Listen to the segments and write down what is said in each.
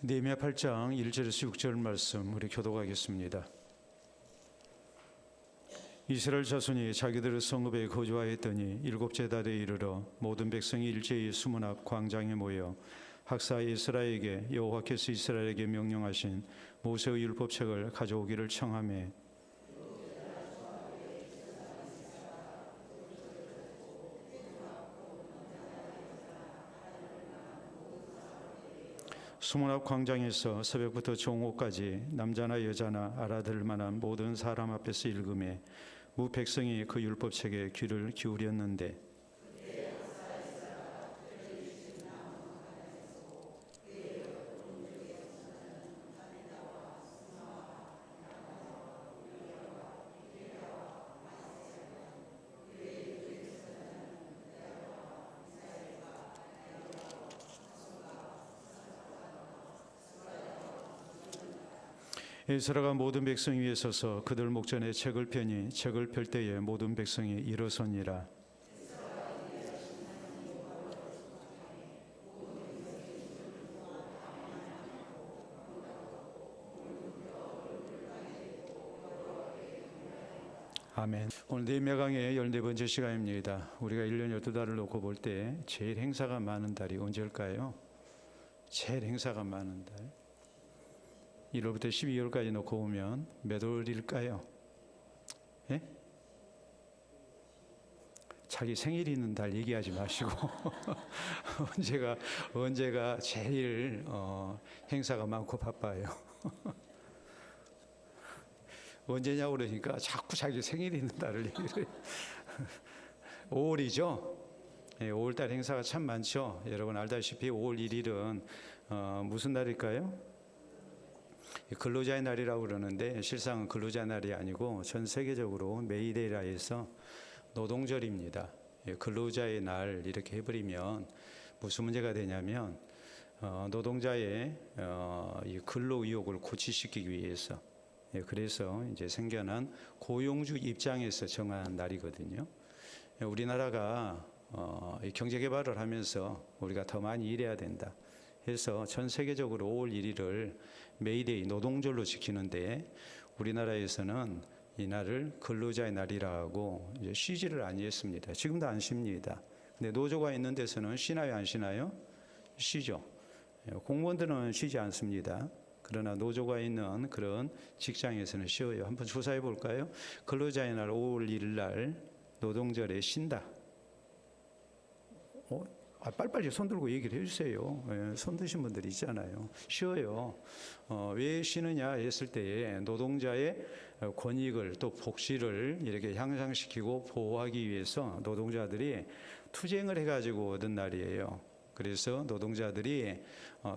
느헤미야 8장 1절에서 6절 말씀 우리 교독하겠습니다. 이스라엘 자손이 자기들의 성읍에 거주하였더니 일곱째 달에 이르러 모든 백성이 일제히 수문 앞 광장에 모여 학사 에스라에게 여호와께서 이스라엘에게 명령하신 모세의 율법책을 가져오기를 청하매 수문 앞 광장에서 새벽부터 정오까지 남자나 여자나 알아들을 만한 모든 사람 앞에서 읽음에 무 백성이 그 율법책에 귀를 기울였는데 에스라가 모든 백성 위에 서서 그들 목전에 책을 펴니 책을 펼 때에 모든 백성이 일어서니라. 아멘. 오늘 느헤미야 강의 14번째 시간입니다. 우리가 1년 12달을 놓고 볼 때 제일 행사가 많은 달이 언제일까요? 제일 행사가 많은 달 1월부터 12월까지 놓고 보면 몇 월일까요? 예? 자기 생일 있는 달 얘기하지 마시고 언제가 제일 행사가 많고 바빠요. 언제냐고 그러니까 자꾸 자기 생일 있는 달을 얘기를 해요. 5월이죠. 5월달 행사가 참 많죠. 여러분 알다시피 5월 1일은 무슨 날일까요? 근로자의 날이라고 그러는데 실상은 근로자 날이 아니고 전 세계적으로 메이데이라 해서 노동절입니다. 근로자의 날 이렇게 해버리면 무슨 문제가 되냐면 노동자의 이 근로 의욕을 고취시키기 위해서 그래서 이제 생겨난 고용주 입장에서 정한 날이거든요. 우리나라가 경제 개발을 하면서 우리가 더 많이 일해야 된다 해서 전 세계적으로 5월 1일을 메이데이 노동절로 지키는데 우리나라에서는 이날을 근로자의 날이라고 이제 쉬지를 아니했습니다. 지금도 안 쉽니다. 근데 노조가 있는 데서는 쉬나요, 안 쉬나요? 쉬죠. 공무원들은 쉬지 않습니다. 그러나 노조가 있는 그런 직장에서는 쉬어요. 한번 조사해 볼까요? 근로자의 날 5월 1일 날 노동절에 쉰다. 빨리빨리 손 들고 얘기를 해주세요. 손 드신 분들 있잖아요. 쉬어요. 왜 쉬느냐 했을 때에 노동자의 권익을 또 복지를 이렇게 향상시키고 보호하기 위해서 노동자들이 투쟁을 해가지고 얻은 날이에요. 그래서 노동자들이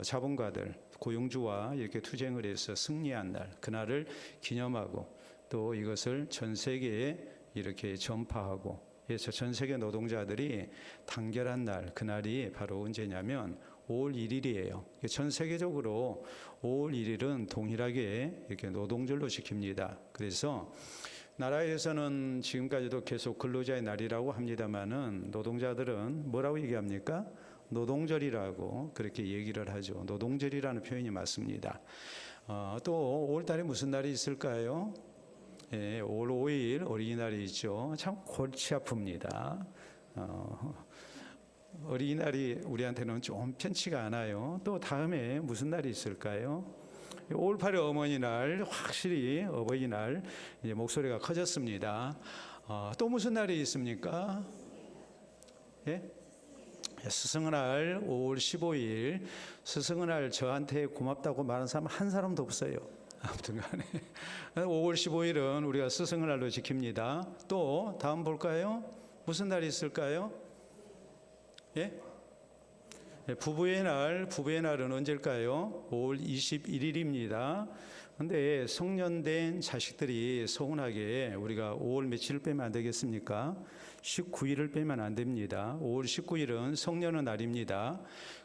자본가들, 고용주와 이렇게 투쟁을 해서 승리한 날, 그날을 기념하고 또 이것을 전 세계에 이렇게 전파하고 그래서 전 세계 노동자들이 단결한 날, 그날이 바로 언제냐면 5월 1일이에요. 전 세계적으로 5월 1일은 동일하게 이렇게 노동절로 지킵니다. 그래서 나라에서는 지금까지도 계속 근로자의 날이라고 합니다만은 노동자들은 뭐라고 얘기합니까? 노동절이라고 그렇게 얘기를 하죠. 노동절이라는 표현이 맞습니다. 또 5월 달에 무슨 날이 있을까요? 5월 5일 어린이날이 있죠. 참 골치 아픕니다. 어린이날이 우리한테는 좀 편치가 않아요. 또 다음에 무슨 날이 있을까요? 5월 8일 어머니날, 확실히 어버이날 이제 목소리가 커졌습니다. 또 무슨 날이 있습니까? 예? 스승의 날 5월 15일 스승의 날 저한테 고맙다고 말하는 사람 한 사람도 없어요. 아무튼 간에 5월 15일은 우리가 스승의 날로 지킵니다. 또 다음 볼까요? 무슨 날이 있을까요? 예? 부부의 날은 언제일까요? 5월 21일입니다. 근데 성년된 자식들이 서운하게 우리가 5월 며칠을 빼면 안 되겠습니까? 19일을 빼면 안 됩니다. 5월 19일은 성년의 날입니다.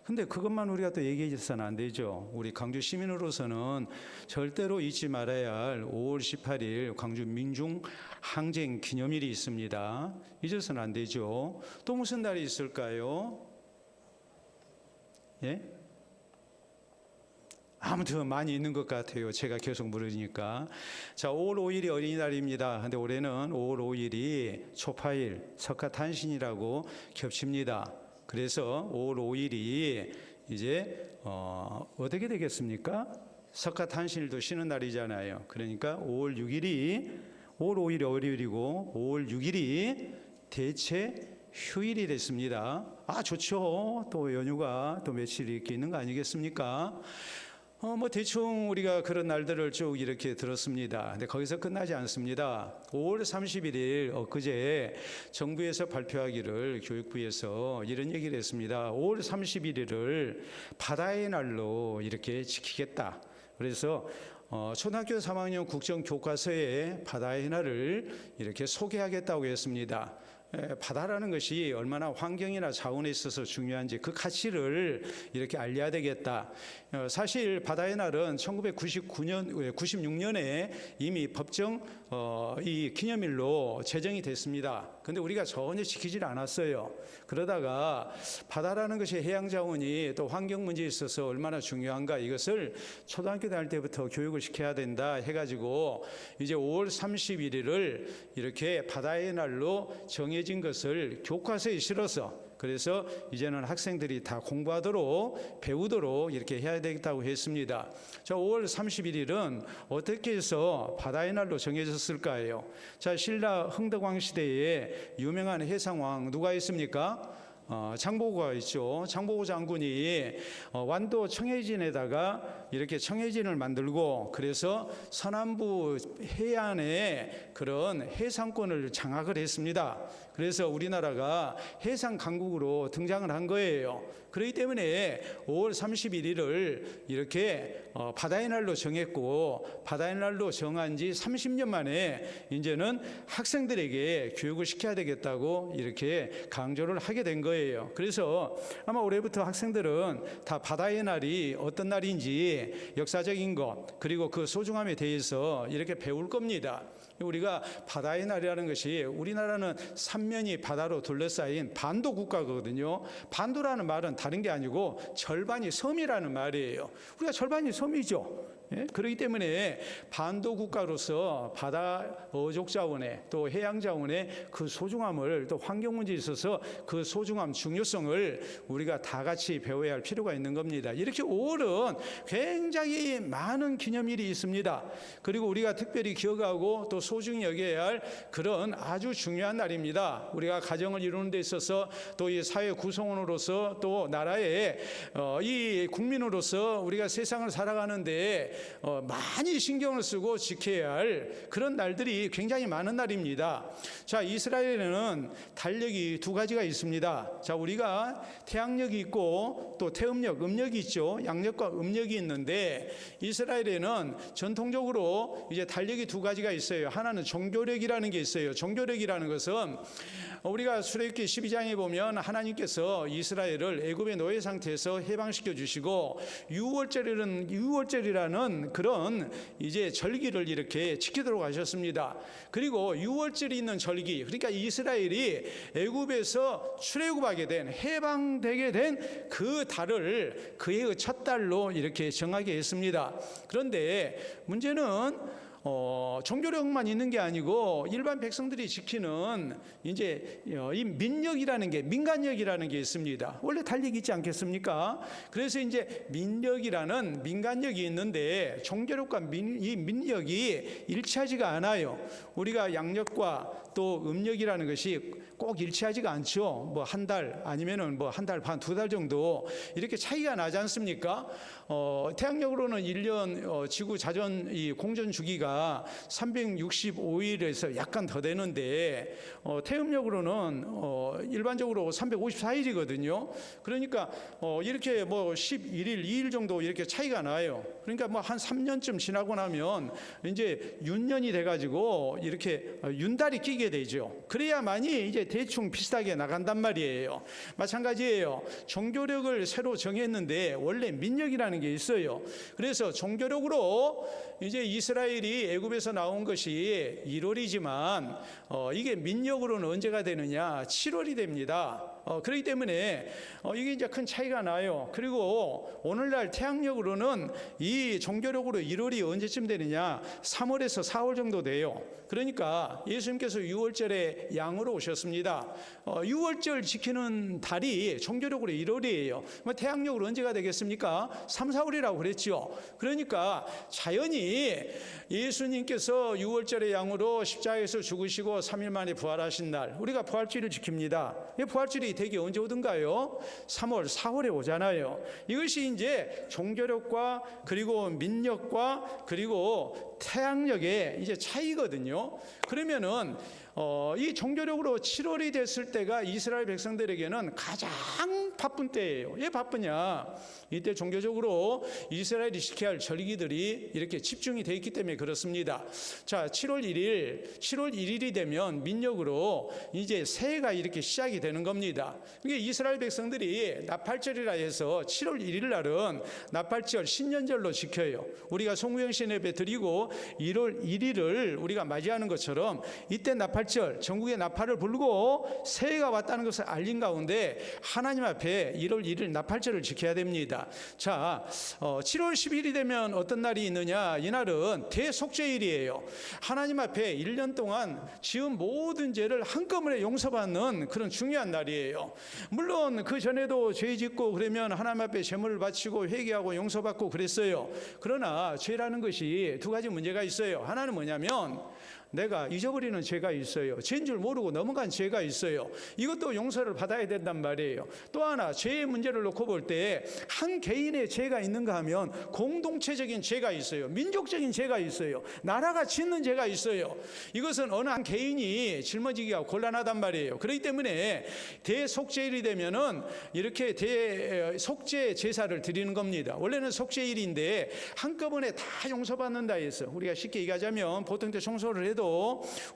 근데 그것만 우리가 또 얘기해 줘서는 안 되죠. 우리 광주 시민으로서는 절대로 잊지 말아야 할 5월 18일 광주 민중 항쟁 기념일이 있습니다. 잊어서는 안 되죠. 또 무슨 날이 있을까요? 예? 아무튼 많이 있는 것 같아요. 제가 계속 물으니까. 자, 5월 5일이 어린이날입니다. 근데 올해는 5월 5일이 초파일, 석가탄신이라고 겹칩니다. 그래서 5월 5일이 이제 어떻게 되겠습니까? 석가탄신일도 쉬는 날이잖아요. 그러니까 5월 5일이 월요일이고 5월 6일이 대체 휴일이 됐습니다. 아, 좋죠. 또 연휴가 또 며칠 이렇게 있는 거 아니겠습니까? 뭐 대충 우리가 그런 날들을 쭉 이렇게 들었습니다. 근데 거기서 끝나지 않습니다. 5월 31일 엊그제 정부에서 발표하기를 교육부에서 이런 얘기를 했습니다. 5월 31일을 바다의 날로 이렇게 지키겠다. 그래서 초등학교 3학년 국정교과서에 바다의 날을 이렇게 소개하겠다고 했습니다. 바다라는 것이 얼마나 환경이나 자원에 있어서 중요한지 그 가치를 이렇게 알려야 되겠다. 사실 바다의 날은 96년에 이미 법정 이 기념일로 제정이 됐습니다. 근데 우리가 전혀 지키질 않았어요. 그러다가 바다라는 것이 해양 자원이 또 환경 문제에 있어서 얼마나 중요한가 이것을 초등학교 다닐 때부터 교육을 시켜야 된다 해가지고 이제 5월 31일을 이렇게 바다의 날로 정해진 것을 교과서에 실어서 그래서 이제는 학생들이 다 공부하도록 배우도록 이렇게 해야 되겠다고 했습니다. 자, 5월 31일은 어떻게 해서 바다의 날로 정해졌을까요? 자, 신라 흥덕왕 시대에 유명한 해상왕 누가 있습니까? 장보고가 있죠. 장보고 장군이 완도 청해진에다가 이렇게 청해진을 만들고 그래서 서남부 해안에 그런 해상권을 장악을 했습니다. 그래서 우리나라가 해상 강국으로 등장을 한 거예요. 그렇기 때문에 5월 31일을 이렇게 바다의 날로 정했고 바다의 날로 정한 지 30년 만에 이제는 학생들에게 교육을 시켜야 되겠다고 이렇게 강조를 하게 된 거예요. 그래서 아마 올해부터 학생들은 다 바다의 날이 어떤 날인지 역사적인 것 그리고 그 소중함에 대해서 이렇게 배울 겁니다. 우리가 바다의 날이라는 것이 우리나라는 삼면이 바다로 둘러싸인 반도 국가거든요. 반도라는 말은 다른 게 아니고 절반이 섬이라는 말이에요. 우리가 절반이 섬이죠. 예? 그렇기 때문에 반도 국가로서 바다 어족 자원에 또 해양 자원의 그 소중함을 또 환경 문제에 있어서 그 소중함 중요성을 우리가 다 같이 배워야 할 필요가 있는 겁니다. 이렇게 5월은 굉장히 많은 기념일이 있습니다. 그리고 우리가 특별히 기억하고 또 소중히 여겨야 할 그런 아주 중요한 날입니다. 우리가 가정을 이루는 데 있어서 또 이 사회 구성원으로서 또 나라의 이 국민으로서 우리가 세상을 살아가는데 많이 신경을 쓰고 지켜야 할 그런 날들이 굉장히 많은 날입니다. 자, 이스라엘에는 달력이 두 가지가 있습니다. 자, 우리가 태양력이 있고 또 태음력, 음력이 있죠. 양력과 음력이 있는데 이스라엘에는 전통적으로 이제 달력이 두 가지가 있어요. 하나는 종교력이라는 게 있어요. 종교력이라는 것은 우리가 출애굽기 12장에 보면 하나님께서 이스라엘을 애굽의 노예 상태에서 해방시켜 주시고 유월절이라는 그런 이제 절기를 이렇게 지키도록 하셨습니다. 그리고 유월절이 있는 절기, 그러니까 이스라엘이 애굽에서 출애굽하게 된 해방되게 된 그 달을 그의 첫 달로 이렇게 정하게 했습니다. 그런데 문제는 종교력만 있는 게 아니고 일반 백성들이 지키는 이제 이 민력이라는 게 민간력이라는 게 있습니다. 원래 달력이 있지 않겠습니까? 그래서 이제 민력이라는 민간력이 있는데 종교력과 이 민력이 일치하지가 않아요. 우리가 양력과 또 음력이라는 것이 꼭 일치하지가 않죠. 뭐 한 달 아니면은 뭐 한 달 반, 두 달 정도 이렇게 차이가 나지 않습니까? 태양력으로는 1년 지구 자전 이 공전 주기가 365일에서 약간 더 되는데 태음력으로는 일반적으로 354일이거든요. 그러니까 이렇게 뭐 11일, 2일 정도 이렇게 차이가 나요. 그러니까 뭐 한 3년쯤 지나고 나면 이제 윤년이 돼가지고 이렇게 윤달이 끼게 되죠. 그래야만이 이제 대충 비슷하게 나간단 말이에요. 마찬가지예요. 종교력을 새로 정했는데 원래 민력이라는 게 있어요. 그래서 종교력으로 이제 이스라엘이 애굽에서 나온 것이 1월이지만 이게 민력으로는 언제가 되느냐? 7월이 됩니다. 그렇기 때문에 이게 이제 큰 차이가 나요. 그리고 오늘날 태양력으로는 이 종교력으로 1월이 언제쯤 되느냐? 3월에서 4월 정도 돼요. 그러니까 예수님께서 6월절에 양으로 오셨습니다. 6월절 지키는 달이 종교력으로 1월이에요. 태양력으로 언제가 되겠습니까? 3, 4월이라고 그랬죠. 그러니까 자연히 예수님께서 6월절의 양으로 십자가에서 죽으시고 3일 만에 부활하신 날, 우리가 부활주일을 지킵니다. 부활주일이 되게 언제 오던가요? 3월, 4월에 오잖아요. 이것이 이제 종교력과 그리고 민력과 그리고 태양력의 이제 차이거든요. 그러면은 이 종교력으로 7월이 됐을 때가 이스라엘 백성들에게는 가장 바쁜 때예요. 왜 바쁘냐? 이때 종교적으로 이스라엘이 지켜야 할 절기들이 이렇게 집중이 되어 있기 때문에 그렇습니다. 자, 7월 1일이 되면 민력으로 이제 새해가 이렇게 시작이 되는 겁니다. 이게 이스라엘 백성들이 나팔절이라 해서 7월 1일 날은 나팔절 신년절로 지켜요. 우리가 송구영신 예배 드리고 1월 1일을 우리가 맞이하는 것처럼 이때 나팔절, 전국의 나팔을 불고 새해가 왔다는 것을 알린 가운데 하나님 앞에 1월 1일 나팔절을 지켜야 됩니다. 자, 7월 10일이 되면 어떤 날이 있느냐? 이날은 대속죄일이에요. 하나님 앞에 1년 동안 지은 모든 죄를 한꺼번에 용서받는 그런 중요한 날이에요. 물론 그 전에도 죄 짓고 그러면 하나님 앞에 제물을 바치고 회개하고 용서받고 그랬어요. 그러나 죄라는 것이 두 가지 문제가 있어요. 하나는 뭐냐면 내가 잊어버리는 죄가 있어요. 죄인 줄 모르고 넘어간 죄가 있어요. 이것도 용서를 받아야 된단 말이에요. 또 하나, 죄의 문제를 놓고 볼 때 한 개인의 죄가 있는가 하면 공동체적인 죄가 있어요. 민족적인 죄가 있어요. 나라가 짓는 죄가 있어요. 이것은 어느 한 개인이 짊어지기가 곤란하단 말이에요. 그렇기 때문에 대속죄일이 되면은 이렇게 대속죄 제사를 드리는 겁니다. 원래는 속죄일인데 한꺼번에 다 용서받는다 해서 우리가 쉽게 얘기하자면 보통 때 청소를 해도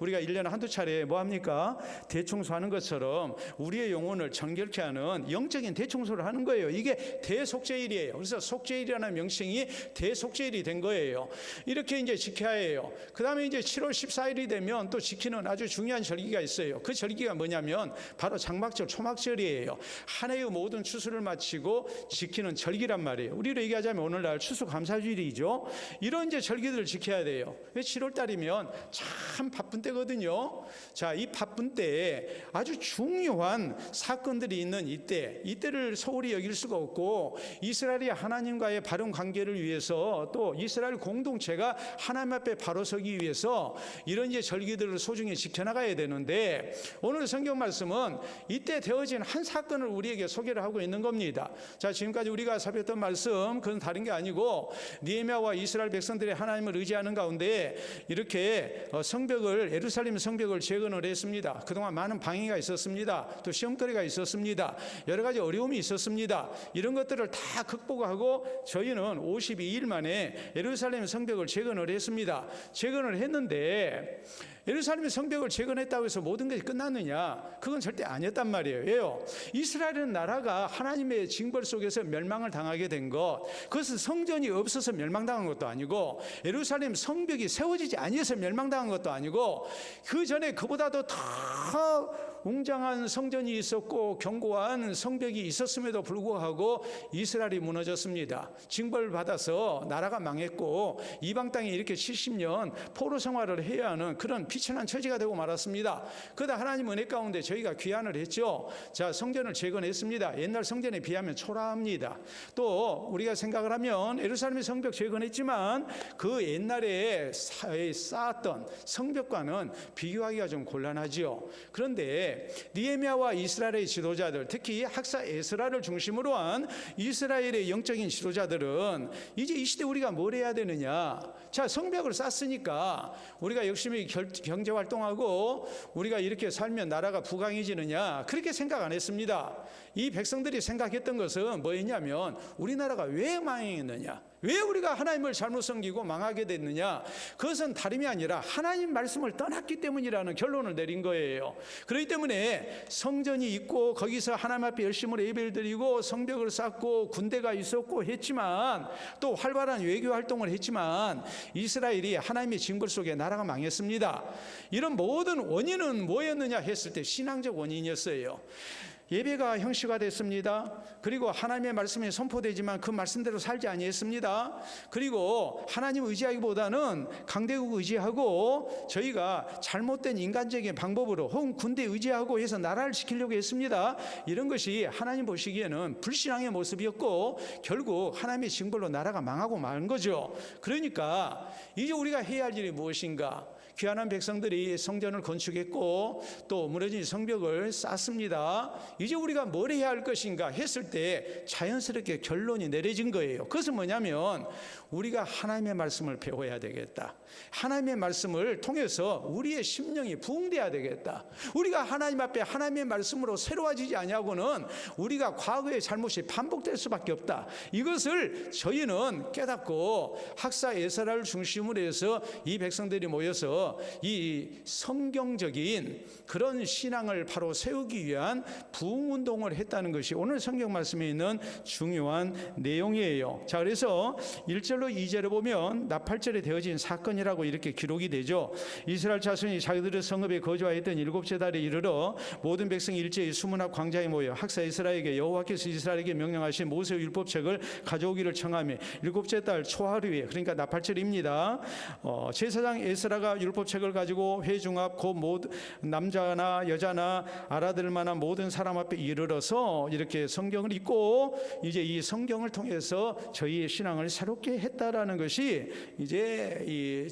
우리가 1년에 한두 차례 뭐합니까? 대청소하는 것처럼 우리의 영혼을 정결케 하는 영적인 대청소를 하는 거예요. 이게 대속죄일이에요. 그래서 속죄일이라는 명칭이 대속죄일이 된 거예요. 이렇게 이제 지켜야 해요. 그 다음에 이제 7월 14일이 되면 또 지키는 아주 중요한 절기가 있어요. 그 절기가 뭐냐면 바로 장막절, 초막절이에요. 한 해의 모든 추수를 마치고 지키는 절기란 말이에요. 우리로 얘기하자면 오늘날 추수감사주일이죠. 이런 이제 절기들을 지켜야 돼요. 왜 7월 달이면 참 바쁜 때거든요. 자, 이 바쁜 때에 아주 중요한 사건들이 있는 이때를 소홀히 여길 수가 없고 이스라엘이 하나님과의 바른 관계를 위해서 또 이스라엘 공동체가 하나님 앞에 바로 서기 위해서 이런 이제 절기들을 소중히 지켜나가야 되는데 오늘 성경 말씀은 이때 되어진 한 사건을 우리에게 소개를 하고 있는 겁니다. 자, 지금까지 우리가 살폈던 말씀 그건 다른 게 아니고 느헤미야와 이스라엘 백성들이 하나님을 의지하는 가운데 이렇게 성벽을 예루살렘 성벽을 재건을 했습니다. 그동안 많은 방해가 있었습니다. 또 시험거리가 있었습니다. 여러 가지 어려움이 있었습니다. 이런 것들을 다 극복하고 저희는 52일 만에 예루살렘 성벽을 재건을 했습니다. 재건을 했는데 예루살렘 성벽을 재건했다고 해서 모든 것이 끝났느냐? 그건 절대 아니었단 말이에요. 왜요? 이스라엘은 나라가 하나님의 징벌 속에서 멸망을 당하게 된 것, 그것은 성전이 없어서 멸망당한 것도 아니고 예루살렘 성벽이 세워지지 아니해서 멸망당한 것도 아니고 그 전에 그보다도 더 웅장한 성전이 있었고 견고한 성벽이 있었음에도 불구하고 이스라엘이 무너졌습니다. 징벌을 받아서 나라가 망했고 이방 땅에 이렇게 70년 포로 생활을 해야 하는 그런 비천한 처지가 되고 말았습니다. 그러다 하나님 은혜 가운데 저희가 귀환을 했죠. 자, 성전을 재건했습니다. 옛날 성전에 비하면 초라합니다. 또 우리가 생각을 하면 예루살렘의 성벽 재건했지만 그 옛날에 쌓았던 성벽과는 비교하기가 좀 곤란하지요. 그런데 느헤미야와 이스라엘의 지도자들, 특히 학사 에스라를 중심으로 한 이스라엘의 영적인 지도자들은 이제 이 시대 우리가 뭘 해야 되느냐? 자, 성벽을 쌓았으니까 우리가 열심히 경제 활동하고 우리가 이렇게 살면 나라가 부강해지느냐? 그렇게 생각 안 했습니다. 이 백성들이 생각했던 것은 뭐였냐면 우리나라가 왜 망했느냐? 왜 우리가 하나님을 잘못 섬기고 망하게 됐느냐? 그것은 다름이 아니라 하나님 말씀을 떠났기 때문이라는 결론을 내린 거예요. 그렇기 때문에 성전이 있고 거기서 하나님 앞에 열심으로 예배를 드리고 성벽을 쌓고 군대가 있었고 했지만 또 활발한 외교 활동을 했지만 이스라엘이 하나님의 징벌 속에 나라가 망했습니다. 이런 모든 원인은 뭐였느냐 했을 때 신앙적 원인이었어요. 예배가 형식화됐습니다. 그리고 하나님의 말씀이 선포되지만 그 말씀대로 살지 아니했습니다. 그리고 하나님 의지하기보다는 강대국 의지하고 저희가 잘못된 인간적인 방법으로 혹은 군대 의지하고 해서 나라를 지키려고 했습니다. 이런 것이 하나님 보시기에는 불신앙의 모습이었고 결국 하나님의 징벌로 나라가 망하고 만 거죠. 그러니까 이제 우리가 해야 할 일이 무엇인가? 귀한 백성들이 성전을 건축했고 또 무너진 성벽을 쌓습니다. 이제 우리가 뭘 해야 할 것인가 했을 때 자연스럽게 결론이 내려진 거예요. 그것은 뭐냐면 우리가 하나님의 말씀을 배워야 되겠다. 하나님의 말씀을 통해서 우리의 심령이 부흥돼야 되겠다. 우리가 하나님 앞에 하나님의 말씀으로 새로워지지 아니하고는 우리가 과거의 잘못이 반복될 수밖에 없다. 이것을 저희는 깨닫고 학사 에스라를 중심으로 해서 이 백성들이 모여서 이 성경적인 그런 신앙을 바로 세우기 위한 부흥운동을 했다는 것이 오늘 성경 말씀에 있는 중요한 내용이에요. 자, 그래서 1절로 2절에 보면 나팔절에 되어진 사건이라고 이렇게 기록이 되죠. 이스라엘 자손이 자기들의 성읍에 거주하였던 7째 달에 이르러 모든 백성이 일제히 수문학 광장에 모여 학사 에스라에게 여호와께서 이스라엘에게 명령하신 모세의 율법책을 가져오기를 청하며 7째 달 초하루에, 그러니까 나팔절입니다. 제사장 에스라가 율법책을 가지고 회중 앞 곧 남자나 여자나 알아들 만한 모든 사람 앞에 이르러서 이렇게 성경을 읽고 이제 이 성경을 통해서 저희의 신앙을 새롭게 했다라는 것이 이제 이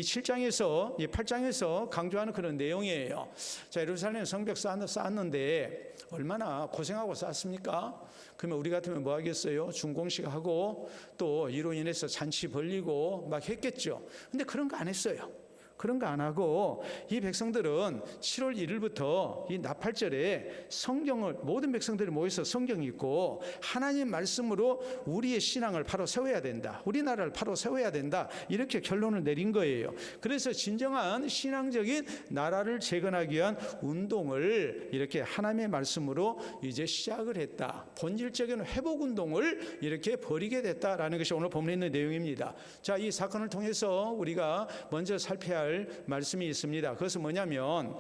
7장에서 이 8장에서 강조하는 그런 내용이에요. 자, 예루살렘 성벽 쌓았는데 얼마나 고생하고 쌓았습니까? 그러면 우리 같으면 뭐 하겠어요? 준공식 하고 또 이로 인해서 잔치 벌리고 막 했겠죠. 근데 그런 거 안 했어요. 그런 거 안 하고 이 백성들은 7월 1일부터 이 나팔절에 성경을 모든 백성들이 모여서 성경 읽고 하나님 말씀으로 우리의 신앙을 바로 세워야 된다. 우리나라를 바로 세워야 된다. 이렇게 결론을 내린 거예요. 그래서 진정한 신앙적인 나라를 재건하기 위한 운동을 이렇게 하나님의 말씀으로 이제 시작을 했다. 본질적인 회복 운동을 이렇게 벌이게 됐다라는 것이 오늘 본문에 있는 내용입니다. 자, 이 사건을 통해서 우리가 먼저 살펴야 할 말씀이 있습니다. 그것은 뭐냐면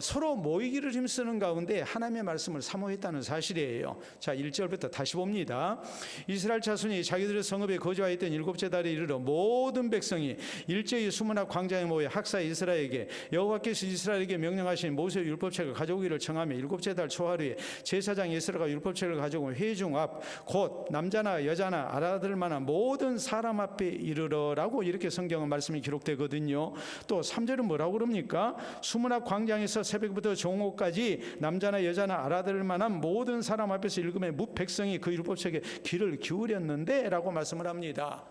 서로 모이기를 힘쓰는 가운데 하나님의 말씀을 사모했다는 사실이에요. 자, 1절부터 다시 봅니다. 이스라엘 자손이 자기들의 성읍에 거주하였던 7째 달에 이르러 모든 백성이 일제히 수문학 광장에 모여 학사 이스라엘에게 여호와께서 이스라엘에게 명령하신 모세의 율법책을 가져오기를 청하며 7째 달 초하루에 제사장 에스라가 율법책을 가져오고 회중 앞 곧 남자나 여자나 알아들 만한 모든 사람 앞에 이르러라고 이렇게 성경은 말씀이 기록되거든요. 또 3절은 뭐라고 그럽니까? 수문학 광장에서 새벽부터 정오까지 남자나 여자나 알아들을 만한 모든 사람 앞에서 읽으며 뭇 백성이 그 율법책에 귀를 기울였는데 라고 말씀을 합니다.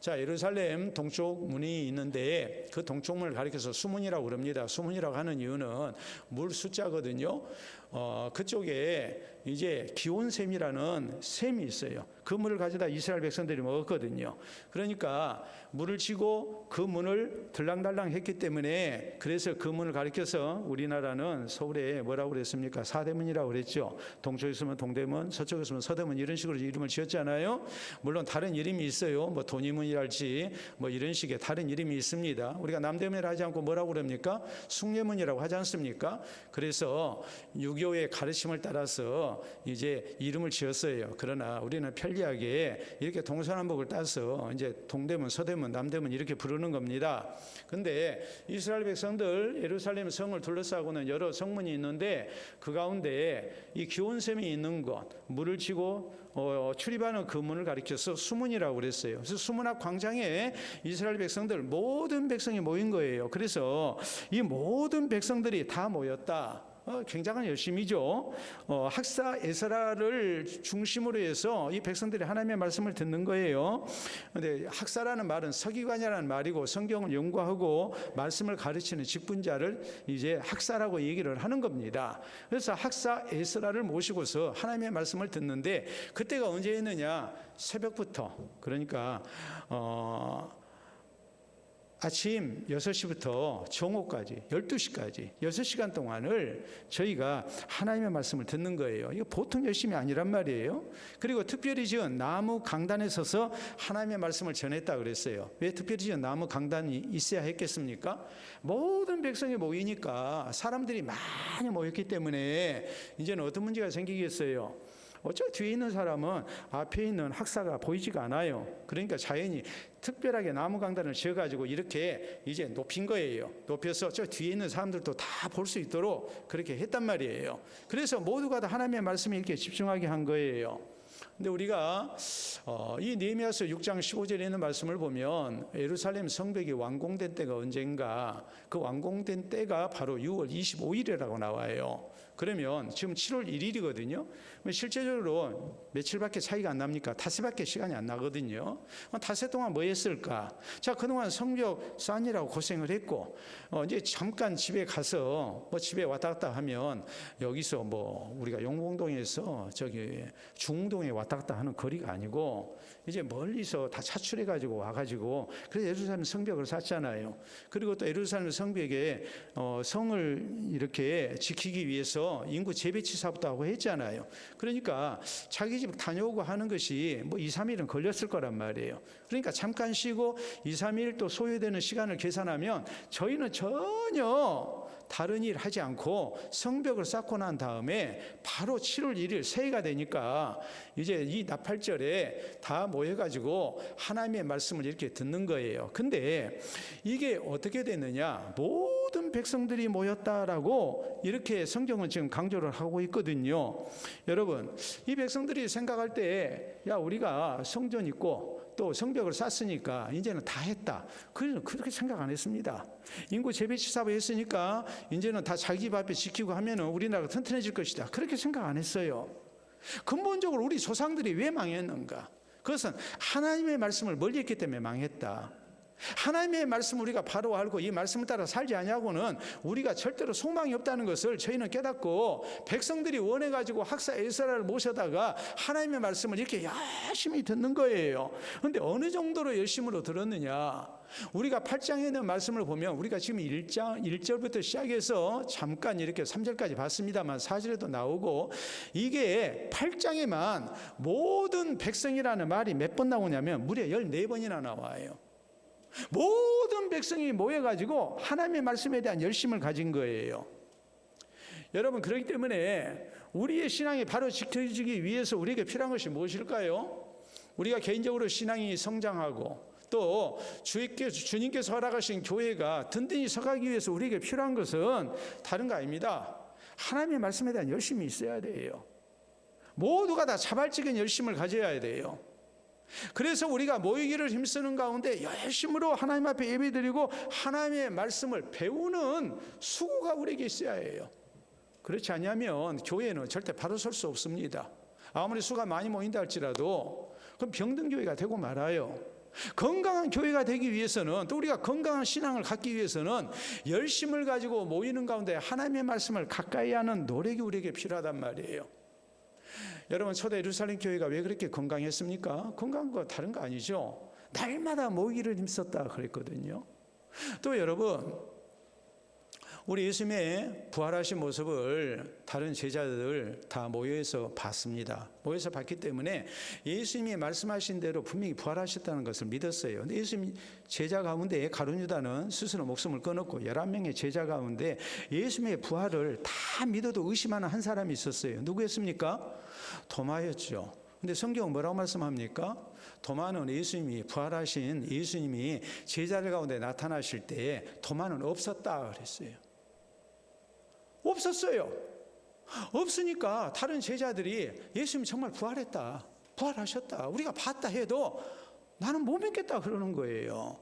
자, 예루살렘 동쪽 문이 있는데 그 동쪽 문을 가리켜서 수문이라고 그럽니다. 수문이라고 하는 이유는 물 숫자거든요. 그쪽에 이제 기온샘이라는 샘이 있어요. 그 물을 가져다 이스라엘 백성들이 먹었거든요. 그러니까 물을 치고 그 문을 들랑달랑 했기 때문에 그래서 그 문을 가리켜서 우리나라는 서울에 뭐라고 그랬습니까? 사대문이라고 그랬죠. 동쪽에 있으면 동대문, 서쪽에 있으면 서대문 이런 식으로 이름을 지었잖아요. 물론 다른 이름이 있어요. 뭐 돈이문이랄지 뭐 이런 식의 다른 이름이 있습니다. 우리가 남대문이라 하지 않고 뭐라고 그럽니까? 숭례문이라고 하지 않습니까? 그래서 6.25의 가르침을 따라서 이제 이름을 지었어요. 그러나 우리는 편리하게 이렇게 동서남북을 따서 이제 동대문, 서대문, 남대문 이렇게 부르는 겁니다. 근데 이스라엘 백성들 예루살렘 성을 둘러싸고는 여러 성문이 있는데 그 가운데 이 기온샘이 있는 곳, 물을 치고 출입하는 그 문을 가리켜서 수문이라고 그랬어요. 그래서 수문학 광장에 이스라엘 백성들 모든 백성이 모인 거예요. 그래서 이 모든 백성들이 다 모였다. 굉장한 열심이죠. 학사 에스라를 중심으로 해서 이 백성들이 하나님의 말씀을 듣는 거예요. 그런데 학사라는 말은 서기관이라는 말이고 성경을 연구하고 말씀을 가르치는 직분자를 이제 학사라고 얘기를 하는 겁니다. 그래서 학사 에스라를 모시고서 하나님의 말씀을 듣는데 그때가 언제였느냐? 새벽부터, 그러니까 아침 6시부터 정오까지 12시까지 6시간 동안을 저희가 하나님의 말씀을 듣는 거예요. 이거 보통 열심이 아니란 말이에요. 그리고 특별히 지은 나무 강단에 서서 하나님의 말씀을 전했다 그랬어요. 왜 특별히 지은 나무 강단이 있어야 했겠습니까? 모든 백성이 모이니까 사람들이 많이 모였기 때문에 이제는 어떤 문제가 생기겠어요? 어쩌 뒤에 있는 사람은 앞에 있는 학사가 보이지가 않아요. 그러니까 자연히 특별하게 나무 강단을 지어가지고 이렇게 이제 높인 거예요. 높여서 저 뒤에 있는 사람들도 다 볼 수 있도록 그렇게 했단 말이에요. 그래서 모두가 다 하나님의 말씀에 이렇게 집중하게 한 거예요. 근데 우리가 이 느헤미야서 6장 15절에 있는 말씀을 보면 예루살렘 성벽이 완공된 때가 언젠가, 그 완공된 때가 바로 6월 25일이라고 나와요. 그러면 지금 7월 1일이거든요. 실제적으로 며칠밖에 차이가 안 납니까? 닷새밖에 시간이 안 나거든요. 닷새 동안 뭐 했을까? 자, 그동안 성벽 쌓느라고 고생을 했고, 이제 잠깐 집에 가서 뭐 집에 왔다 갔다 하면 여기서 뭐 우리가 용봉동에서 저기 중동에 왔다 갔다 하는 거리가 아니고 이제 멀리서 다 차출해 가지고 와가지고 그래서 예루살렘 성벽을 쌓잖아요. 그리고 또 예루살렘 성벽에 성을 이렇게 지키기 위해서 인구 재배치 사업도 하고 했잖아요. 그러니까 자기 집 다녀오고 하는 것이 뭐 2, 3일은 걸렸을 거란 말이에요. 그러니까 잠깐 쉬고 2, 3일 또 소요되는 시간을 계산하면 저희는 전혀 다른 일 하지 않고 성벽을 쌓고 난 다음에 바로 7월 1일 새해가 되니까 이제 이 나팔절에 다 모여가지고 하나님의 말씀을 이렇게 듣는 거예요. 근데 이게 어떻게 됐느냐? 모든 백성들이 모였다라고 이렇게 성경은 지금 강조를 하고 있거든요. 여러분, 이 백성들이 생각할 때 야, 우리가 성전 있고 또 성벽을 쌓았으니까 이제는 다 했다. 그렇게 생각 안 했습니다. 인구 재배치 사업 했으니까 이제는 다 자기 집 앞에 지키고 하면은 우리나라가 튼튼해질 것이다. 그렇게 생각 안 했어요. 근본적으로 우리 조상들이 왜 망했는가? 그것은 하나님의 말씀을 멀리했기 때문에 망했다. 하나님의 말씀을 우리가 바로 알고 이 말씀을 따라 살지 아니하고는 우리가 절대로 소망이 없다는 것을 저희는 깨닫고 백성들이 원해가지고 학사 에스라를 모셔다가 하나님의 말씀을 이렇게 열심히 듣는 거예요. 그런데 어느 정도로 열심으로 들었느냐? 우리가 8장에 있는 말씀을 보면 우리가 지금 1절부터 시작해서 잠깐 이렇게 3절까지 봤습니다만 4절에도 나오고 이게 8장에만 모든 백성이라는 말이 몇 번 나오냐면 무려 14번이나 나와요. 모든 백성이 모여가지고 하나님의 말씀에 대한 열심을 가진 거예요. 여러분, 그렇기 때문에 우리의 신앙이 바로 지켜지기 위해서 우리에게 필요한 것이 무엇일까요? 우리가 개인적으로 신앙이 성장하고 또 주님께서 허락하신 교회가 든든히 서가기 위해서 우리에게 필요한 것은 다른 거 아닙니다. 하나님의 말씀에 대한 열심이 있어야 돼요. 모두가 다 자발적인 열심을 가져야 돼요. 그래서 우리가 모이기를 힘쓰는 가운데 열심으로 하나님 앞에 예배드리고 하나님의 말씀을 배우는 수고가 우리에게 있어야 해요. 그렇지 않으면 교회는 절대 바로 설 수 없습니다. 아무리 수가 많이 모인다 할지라도 그럼 병든 교회가 되고 말아요. 건강한 교회가 되기 위해서는 또 우리가 건강한 신앙을 갖기 위해서는 열심을 가지고 모이는 가운데 하나님의 말씀을 가까이 하는 노력이 우리에게 필요하단 말이에요. 여러분, 초대 예루살렘 교회가 왜 그렇게 건강했습니까? 건강한 거 다른 거 아니죠. 날마다 모이기를 힘썼다 그랬거든요. 또 여러분, 우리 예수님의 부활하신 모습을 다른 제자들 다 모여서 봤습니다. 모여서 봤기 때문에 예수님이 말씀하신 대로 분명히 부활하셨다는 것을 믿었어요. 근데 예수님 제자 가운데 가룟 유다는 스스로 목숨을 끊었고 11명의 제자 가운데 예수님의 부활을 다 믿어도 의심하는 한 사람이 있었어요. 누구였습니까? 도마였죠. 근데 성경은 뭐라고 말씀합니까? 도마는 예수님이 부활하신 예수님이 제자들 가운데 나타나실 때 도마는 없었다 그랬어요. 없었어요. 없으니까 다른 제자들이 예수님이 정말 부활했다, 부활하셨다, 우리가 봤다 해도 나는 못 믿겠다 그러는 거예요.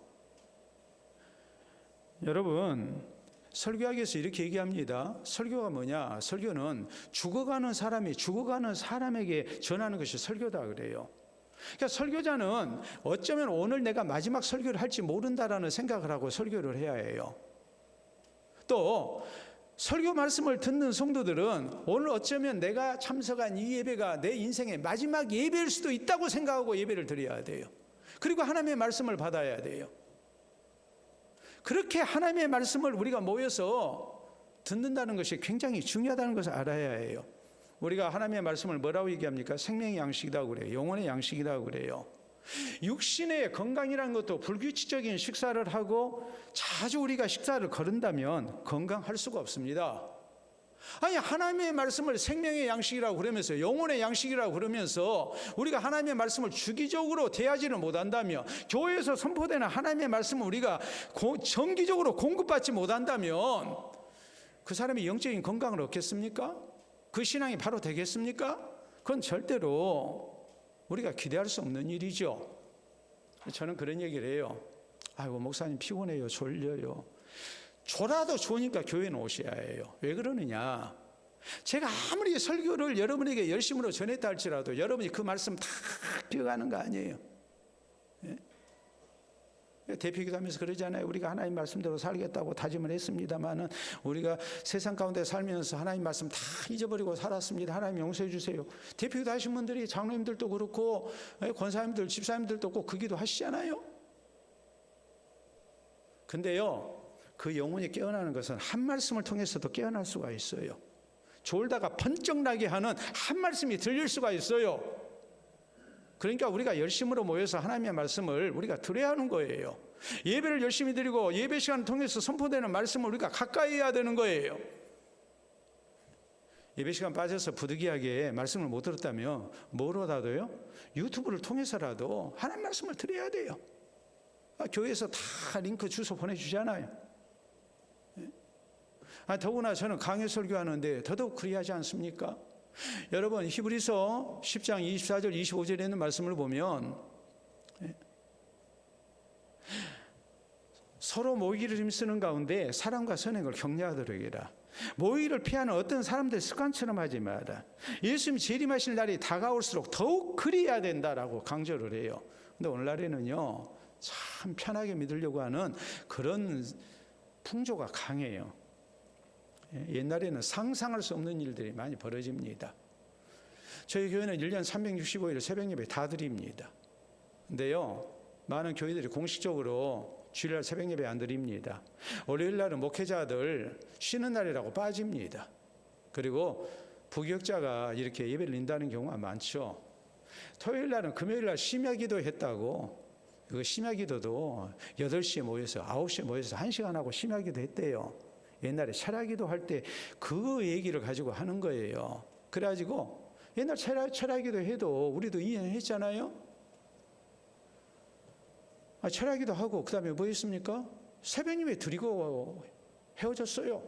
여러분, 설교학에서 이렇게 얘기합니다. 설교가 뭐냐? 설교는 죽어가는 사람이 죽어가는 사람에게 전하는 것이 설교다 그래요. 그러니까 설교자는 어쩌면 오늘 내가 마지막 설교를 할지 모른다라는 생각을 하고 설교를 해야 해요. 또 설교 말씀을 듣는 성도들은 오늘 어쩌면 내가 참석한 이 예배가 내 인생의 마지막 예배일 수도 있다고 생각하고 예배를 드려야 돼요. 그리고 하나님의 말씀을 받아야 돼요. 그렇게 하나님의 말씀을 우리가 모여서 듣는다는 것이 굉장히 중요하다는 것을 알아야 해요. 우리가 하나님의 말씀을 뭐라고 얘기합니까? 생명의 양식이라고 그래요. 영혼의 양식이라고 그래요. 육신의 건강이라는 것도 불규칙적인 식사를 하고 자주 우리가 식사를 거른다면 건강할 수가 없습니다. 아니, 하나님의 말씀을 생명의 양식이라고 그러면서, 영혼의 양식이라고 그러면서 우리가 하나님의 말씀을 주기적으로 대하지를 못한다면, 교회에서 선포되는 하나님의 말씀을 우리가 정기적으로 공급받지 못한다면 그 사람이 영적인 건강을 얻겠습니까? 그 신앙이 바로 되겠습니까? 그건 절대로 우리가 기대할 수 없는 일이죠. 저는 그런 얘기를 해요. 아이고, 목사님 피곤해요, 졸려요. 졸아도 좋으니까 교회는 오셔야 해요. 왜 그러느냐? 제가 아무리 설교를 여러분에게 열심으로 전했다 할지라도 여러분이 그 말씀 다 기억하는 거 아니에요. 예? 대표기도 하면서 그러잖아요. 우리가 하나님 말씀대로 살겠다고 다짐을 했습니다마는 우리가 세상 가운데 살면서 하나님 말씀 다 잊어버리고 살았습니다. 하나님 용서해 주세요. 대표기도 하신 분들이 장로님들도 그렇고 권사님들, 집사님들도 꼭 그 기도 하시잖아요. 근데요, 그 영혼이 깨어나는 것은 한 말씀을 통해서도 깨어날 수가 있어요. 졸다가 번쩍 나게 하는 한 말씀이 들릴 수가 있어요. 그러니까 우리가 열심으로 모여서 하나님의 말씀을 우리가 들어야 하는 거예요. 예배를 열심히 드리고 예배 시간을 통해서 선포되는 말씀을 우리가 가까이 해야 되는 거예요. 예배 시간 빠져서 부득이하게 말씀을 못 들었다면 뭐로라도요? 유튜브를 통해서라도 하나님 말씀을 드려야 돼요. 교회에서 다 링크 주소 보내주잖아요. 더구나 저는 강해 설교하는데 더더욱 그리하지 않습니까? 여러분, 히브리서 10장 24절 25절에 있는 말씀을 보면 서로 모이기를 힘쓰는 가운데 사랑과 선행을 격려하도록이라. 모이기를 피하는 어떤 사람들 습관처럼 하지 마라. 예수님이 재림하실 날이 다가올수록 더욱 그리해야 된다라고 강조를 해요. 근데 오늘날에는요, 참 편하게 믿으려고 하는 그런 풍조가 강해요. 옛날에는 상상할 수 없는 일들이 많이 벌어집니다. 저희 교회는 1년 365일 새벽 예배 다 드립니다. 근데요, 많은 교회들이 공식적으로 주일날 새벽 예배 안 드립니다. 월요일 날은 목회자들 쉬는 날이라고 빠집니다. 그리고 부교역자가 이렇게 예배를 드린다는 경우가 많죠. 토요일 날은 금요일 날 심야 기도 했다고, 그 심야 기도도 8시에 모여서 9시에 모여서 1시간 하고 심야 기도 했대요. 옛날에 철야기도 할 때 그 얘기를 가지고 하는 거예요. 그래가지고 옛날 철야기도 해도 우리도 이해했잖아요. 철야기도 하고 그 다음에 뭐 했습니까? 새벽 예배 드리고 헤어졌어요.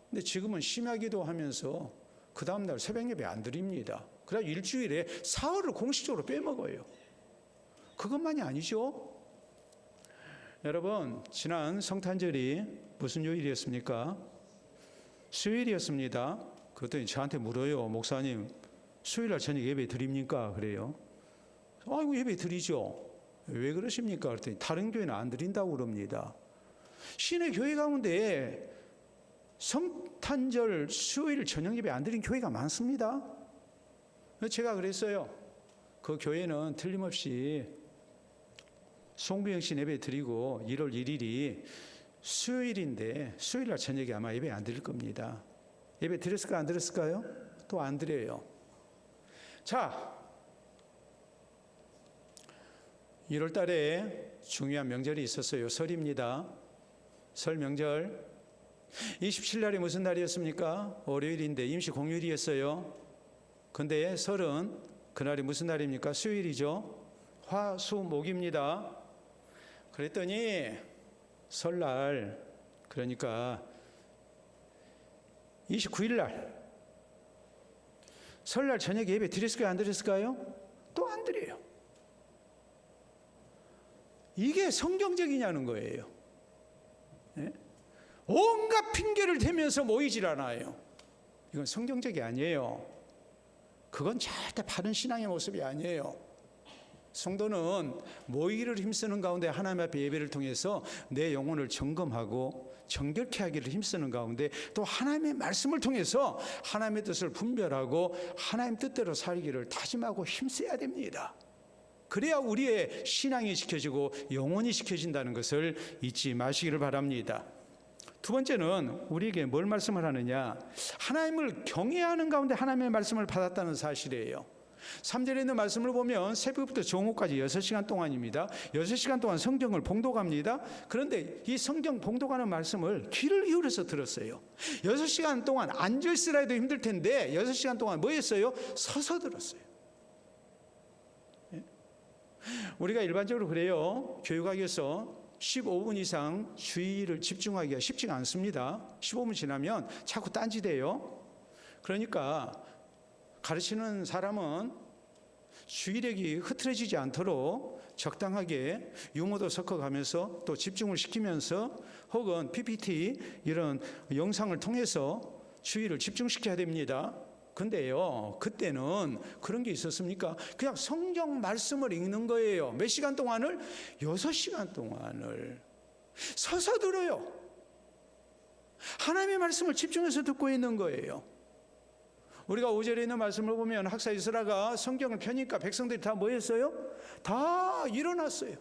근데 지금은 심야기도 하면서 그 다음날 새벽 예배 안 드립니다. 그래서 일주일에 사흘을 공식적으로 빼먹어요. 그것만이 아니죠. 여러분, 지난 성탄절이 무슨 요일이었습니까? 수요일이었습니다. 그랬더니 저한테 물어요. 목사님, 수요일날 저녁 예배 드립니까? 그래요. 아이고, 예배 드리죠. 왜 그러십니까? 그랬더니 다른 교회는 안 드린다고 그럽니다. 시내 교회 가운데 성탄절 수요일 저녁 예배 안 드린 교회가 많습니다. 제가 그랬어요. 그 교회는 틀림없이 송구영신 예배 드리고 1월 1일이 수요일인데 수요일날 저녁에 아마 예배 안 드릴 겁니다. 예배 드렸을까 안 드렸을까요? 또 안 드려요. 자, 1월 달에 중요한 명절이 있었어요. 설입니다. 설 명절 27날이 무슨 날이었습니까? 월요일인데 임시 공휴일이었어요. 근데 설은 그날이 무슨 날입니까? 수요일이죠. 화, 수, 목입니다. 그랬더니 설날, 그러니까 29일 날 설날 저녁에 예배 드렸을까요? 안 드렸을까요? 또 안 드려요. 이게 성경적이냐는 거예요. 네? 온갖 핑계를 대면서 모이질 않아요. 이건 성경적이 아니에요. 그건 절대 바른 신앙의 모습이 아니에요. 성도는 모이기를 힘쓰는 가운데 하나님 앞에 예배를 통해서 내 영혼을 점검하고 정결케 하기를 힘쓰는 가운데 또 하나님의 말씀을 통해서 하나님의 뜻을 분별하고 하나님 뜻대로 살기를 다짐하고 힘써야 됩니다. 그래야 우리의 신앙이 지켜지고 영혼이 지켜진다는 것을 잊지 마시기를 바랍니다. 두 번째는 우리에게 뭘 말씀을 하느냐, 하나님을 경외하는 가운데 하나님의 말씀을 받았다는 사실이에요. 3절에 있는 말씀을 보면 새벽부터 정오까지 6시간 동안입니다. 6시간 동안 성경을 봉독합니다. 그런데 이 성경 봉독하는 말씀을 귀를 기울여서 들었어요. 6시간 동안 앉아있으라 해도 힘들 텐데 6시간 동안 뭐 했어요? 서서 들었어요. 우리가 일반적으로 그래요. 교육학에서 15분 이상 주의를 집중하기가 쉽지가 않습니다. 15분 지나면 자꾸 딴짓해요. 그러니까 가르치는 사람은 주의력이 흐트러지지 않도록 적당하게 유머도 섞어가면서 또 집중을 시키면서 혹은 PPT 이런 영상을 통해서 주의를 집중시켜야 됩니다. 근데요, 그때는 그런 게 있었습니까? 그냥 성경 말씀을 읽는 거예요. 몇 시간 동안을? 6시간 동안을 서서 들어요. 하나님의 말씀을 집중해서 듣고 있는 거예요. 우리가 5절에 있는 말씀을 보면 학사 이스라가 성경을 펴니까 백성들이 다 뭐 했어요? 다 일어났어요.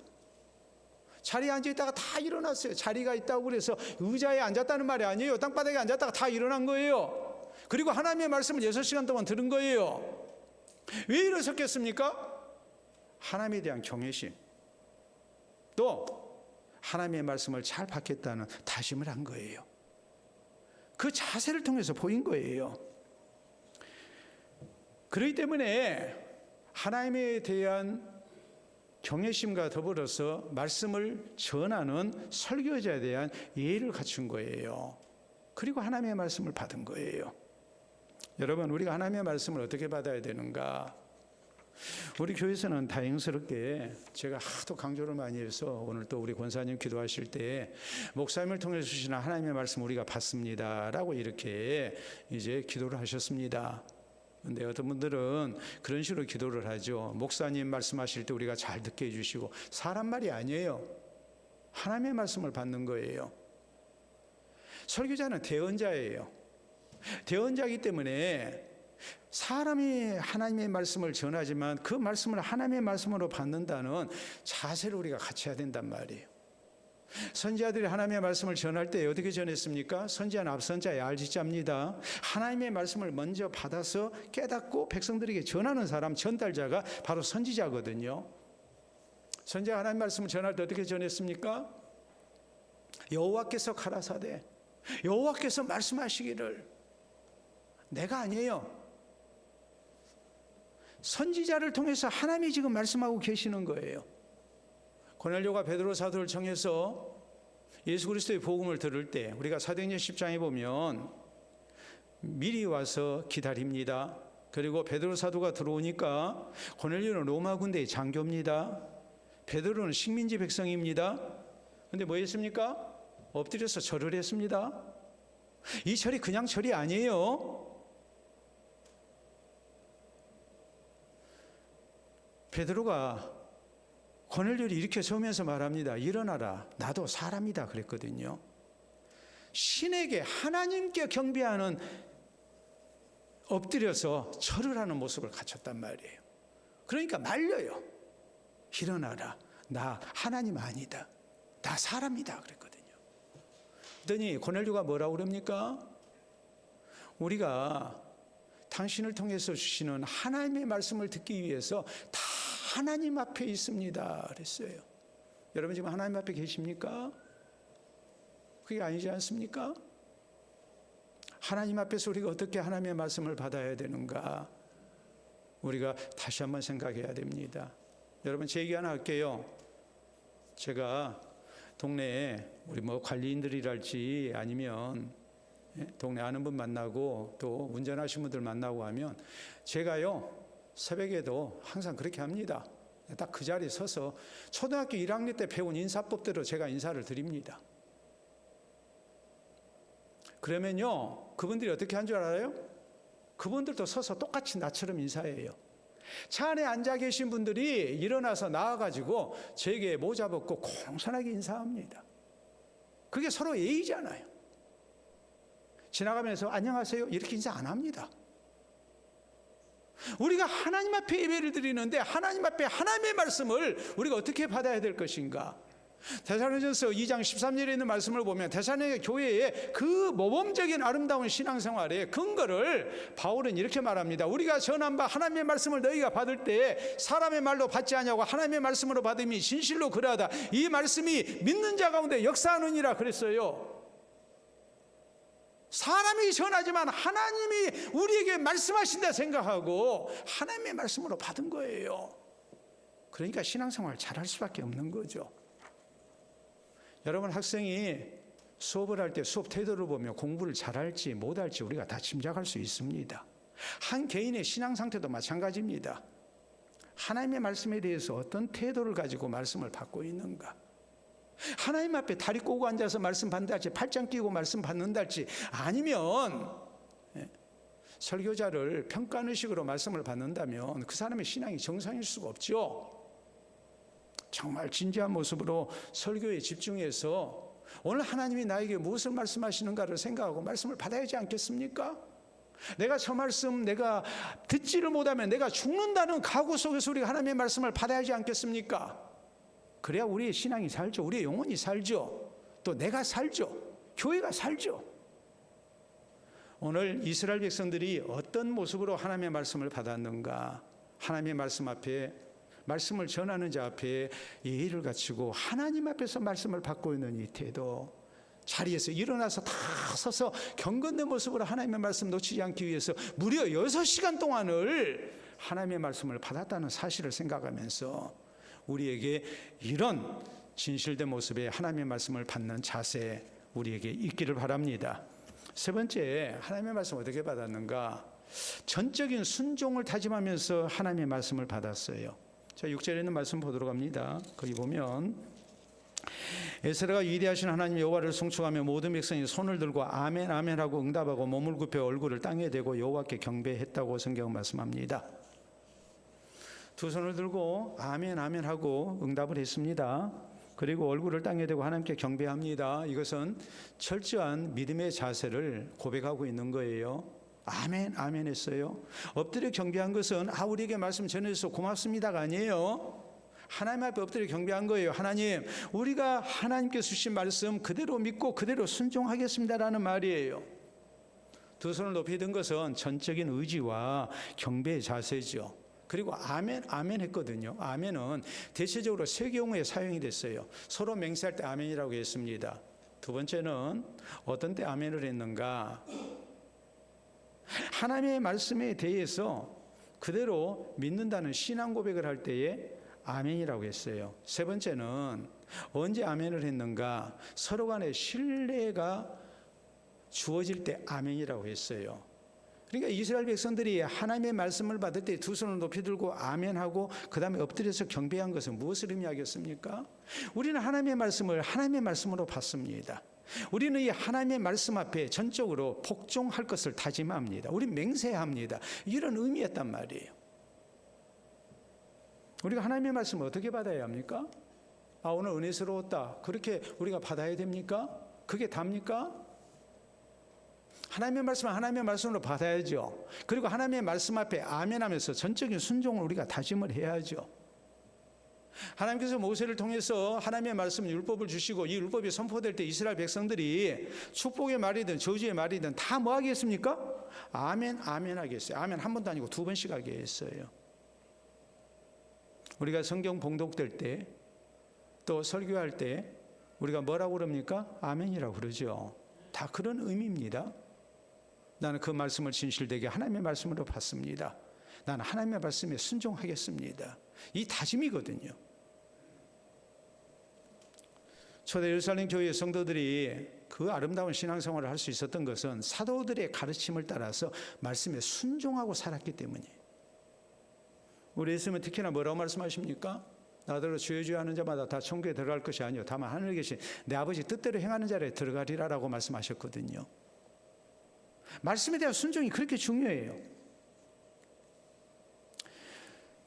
자리에 앉아있다가 다 일어났어요. 자리가 있다고 그래서 의자에 앉았다는 말이 아니에요. 땅바닥에 앉았다가 다 일어난 거예요. 그리고 하나님의 말씀을 6시간 동안 들은 거예요. 왜 이러셨겠습니까? 하나님에 대한 경외심, 또 하나님의 말씀을 잘 받겠다는 다짐을 한 거예요. 그 자세를 통해서 보인 거예요. 그렇기 때문에 하나님에 대한 경외심과 더불어서 말씀을 전하는 설교자에 대한 예의를 갖춘 거예요. 그리고 하나님의 말씀을 받은 거예요. 여러분, 우리가 하나님의 말씀을 어떻게 받아야 되는가? 우리 교회에서는 다행스럽게 제가 하도 강조를 많이 해서 오늘 또 우리 권사님 기도하실 때 목사님을 통해 주시는 하나님의 말씀 우리가 받습니다 라고 이렇게 이제 기도를 하셨습니다. 근데 어떤 분들은 그런 식으로 기도를 하죠. 목사님 말씀하실 때 우리가 잘 듣게 해주시고. 사람 말이 아니에요. 하나님의 말씀을 받는 거예요. 설교자는 대언자예요. 대언자이기 때문에 사람이 하나님의 말씀을 전하지만 그 말씀을 하나님의 말씀으로 받는다는 자세를 우리가 갖춰야 된단 말이에요. 선지자들이 하나님의 말씀을 전할 때 어떻게 전했습니까? 선지자는 앞선 자의 알지자입니다. 하나님의 말씀을 먼저 받아서 깨닫고 백성들에게 전하는 사람, 전달자가 바로 선지자거든요. 선지자가 하나님의 말씀을 전할 때 어떻게 전했습니까? 여호와께서 가라사대, 여호와께서 말씀하시기를. 내가 아니에요. 선지자를 통해서 하나님이 지금 말씀하고 계시는 거예요. 고넬료가 베드로 사도를 청해서 예수 그리스도의 복음을 들을 때 우리가 사도행전 10장에 보면 미리 와서 기다립니다. 그리고 베드로 사도가 들어오니까 고넬료는 로마 군대의 장교입니다. 베드로는 식민지 백성입니다. 그런데 뭐 했습니까? 엎드려서 절을 했습니다. 이 절이 그냥 절이 아니에요. 베드로가 고넬료를 일으켜 세우면서 말합니다. 일어나라, 나도 사람이다 그랬거든요. 신에게, 하나님께 경배하는, 엎드려서 절을 하는 모습을 갖췄단 말이에요. 그러니까 말려요. 일어나라, 나 하나님 아니다, 나 사람이다 그랬거든요. 그랬더니 고넬료가 뭐라고 그럽니까? 우리가 당신을 통해서 주시는 하나님의 말씀을 듣기 위해서 다 하나님 앞에 있습니다 그랬어요. 여러분 지금 하나님 앞에 계십니까? 그게 아니지 않습니까? 하나님 앞에서 우리가 어떻게 하나님의 말씀을 받아야 되는가? 우리가 다시 한번 생각해야 됩니다. 여러분 제 얘기 하나 할게요. 제가 동네에 우리 뭐 관리인들이랄지 아니면 동네 아는 분 만나고 또 운전하신 분들 만나고 하면 제가요 새벽에도 항상 그렇게 합니다. 딱 그 자리에 서서 초등학교 1학년 때 배운 인사법대로 제가 인사를 드립니다. 그러면요 그분들이 어떻게 한 줄 알아요? 그분들도 서서 똑같이 나처럼 인사해요. 차 안에 앉아 계신 분들이 일어나서 나와가지고 제게 모자 벗고 공손하게 인사합니다. 그게 서로 예의잖아요. 지나가면서 안녕하세요 이렇게 인사 안 합니다. 우리가 하나님 앞에 예배를 드리는데 하나님 앞에 하나님의 말씀을 우리가 어떻게 받아야 될 것인가? 데살로니가전서 2장 13절에 있는 말씀을 보면 데살로니가 교회의 그 모범적인 아름다운 신앙생활의 근거를 바울은 이렇게 말합니다. 우리가 전한 바 하나님의 말씀을 너희가 받을 때 사람의 말로 받지 아니하고 하나님의 말씀으로 받음이 진실로 그러하다. 이 말씀이 믿는 자 가운데 역사하느니라 그랬어요. 사람이 전하지만 하나님이 우리에게 말씀하신다 생각하고 하나님의 말씀으로 받은 거예요. 그러니까 신앙생활 잘할 수밖에 없는 거죠. 여러분, 학생이 수업을 할 때 수업 태도를 보면 공부를 잘할지 못할지 우리가 다 짐작할 수 있습니다. 한 개인의 신앙 상태도 마찬가지입니다. 하나님의 말씀에 대해서 어떤 태도를 가지고 말씀을 받고 있는가? 하나님 앞에 다리 꼬고 앉아서 말씀 받는다 할지 팔짱 끼고 말씀 받는다 할지 아니면 설교자를 평가하는 식으로 말씀을 받는다면 그 사람의 신앙이 정상일 수가 없죠. 정말 진지한 모습으로 설교에 집중해서 오늘 하나님이 나에게 무엇을 말씀하시는가를 생각하고 말씀을 받아야 하지 않겠습니까? 내가 저 말씀 내가 듣지를 못하면 내가 죽는다는 각오 속에서 우리가 하나님의 말씀을 받아야 하지 않겠습니까? 그래야 우리의 신앙이 살죠. 우리의 영혼이 살죠. 또 내가 살죠. 교회가 살죠. 오늘 이스라엘 백성들이 어떤 모습으로 하나님의 말씀을 받았는가? 하나님의 말씀 앞에 말씀을 전하는 자 앞에 예의를 갖추고 하나님 앞에서 말씀을 받고 있는 이 태도, 자리에서 일어나서 다 서서 경건된 모습으로 하나님의 말씀 놓치지 않기 위해서 무려 6시간 동안을 하나님의 말씀을 받았다는 사실을 생각하면서 우리에게 이런 진실된 모습의 하나님의 말씀을 받는 자세 우리에게 있기를 바랍니다. 세 번째, 하나님의 말씀을 어떻게 받았는가? 전적인 순종을 다짐하면서 하나님의 말씀을 받았어요. 자, 6절에 있는 말씀 보도록 합니다. 거기 보면 에스라가 위대하신 하나님 여호와를 송축하며 모든 백성이 손을 들고 아멘 아멘 하고 응답하고 몸을 굽혀 얼굴을 땅에 대고 여호와께 경배했다고 성경은 말씀합니다. 두 손을 들고 아멘 아멘 하고 응답을 했습니다. 그리고 얼굴을 땅에 대고 하나님께 경배합니다. 이것은 철저한 믿음의 자세를 고백하고 있는 거예요. 아멘 아멘 했어요. 엎드려 경배한 것은 우리에게 말씀 전해주셔서 고맙습니다가 아니에요. 하나님 앞에 엎드려 경배한 거예요. 하나님, 우리가 하나님께서 주신 말씀 그대로 믿고 그대로 순종하겠습니다라는 말이에요. 두 손을 높이 든 것은 전적인 의지와 경배의 자세죠. 그리고 아멘 아멘 했거든요. 아멘은 대체적으로 세 경우에 사용이 됐어요. 서로 맹세할 때 아멘이라고 했습니다. 두 번째는 어떤 때 아멘을 했는가? 하나님의 말씀에 대해서 그대로 믿는다는 신앙 고백을 할 때에 아멘이라고 했어요. 세 번째는 언제 아멘을 했는가? 서로 간에 신뢰가 주어질 때 아멘이라고 했어요. 그러니까 이스라엘 백성들이 하나님의 말씀을 받을 때 두 손을 높이 들고 아멘하고 그 다음에 엎드려서 경배한 것은 무엇을 의미하겠습니까? 우리는 하나님의 말씀을 하나님의 말씀으로 받습니다. 우리는 이 하나님의 말씀 앞에 전적으로 복종할 것을 다짐합니다. 우리는 맹세합니다. 이런 의미였단 말이에요. 우리가 하나님의 말씀을 어떻게 받아야 합니까? 오늘 은혜스러웠다. 그렇게 우리가 받아야 됩니까? 그게 답니까? 하나님의 말씀은 하나님의 말씀으로 받아야죠. 그리고 하나님의 말씀 앞에 아멘하면서 전적인 순종을 우리가 다짐을 해야죠. 하나님께서 모세를 통해서 하나님의 말씀 율법을 주시고 이 율법이 선포될 때 이스라엘 백성들이 축복의 말이든 저주의 말이든 다 뭐 하겠습니까? 아멘 아멘 하겠어요. 아멘 한 번도 아니고 두 번씩 하게 했어요. 우리가 성경 봉독될 때 또 설교할 때 우리가 뭐라고 그럽니까? 아멘이라고 그러죠. 다 그런 의미입니다. 나는 그 말씀을 진실되게 하나님의 말씀으로 받습니다. 나는 하나님의 말씀에 순종하겠습니다. 이 다짐이거든요. 초대 예루살렘 교회의 성도들이 그 아름다운 신앙생활을 할 수 있었던 것은 사도들의 가르침을 따라서 말씀에 순종하고 살았기 때문이에요. 우리 예수님은 특히나 뭐라고 말씀하십니까? 나더러 주여 주여 하는 자마다 다 천국에 들어갈 것이 아니요 다만 하늘에 계신 내 아버지 뜻대로 행하는 자에 들어가리라라고 말씀하셨거든요. 말씀에 대한 순종이 그렇게 중요해요.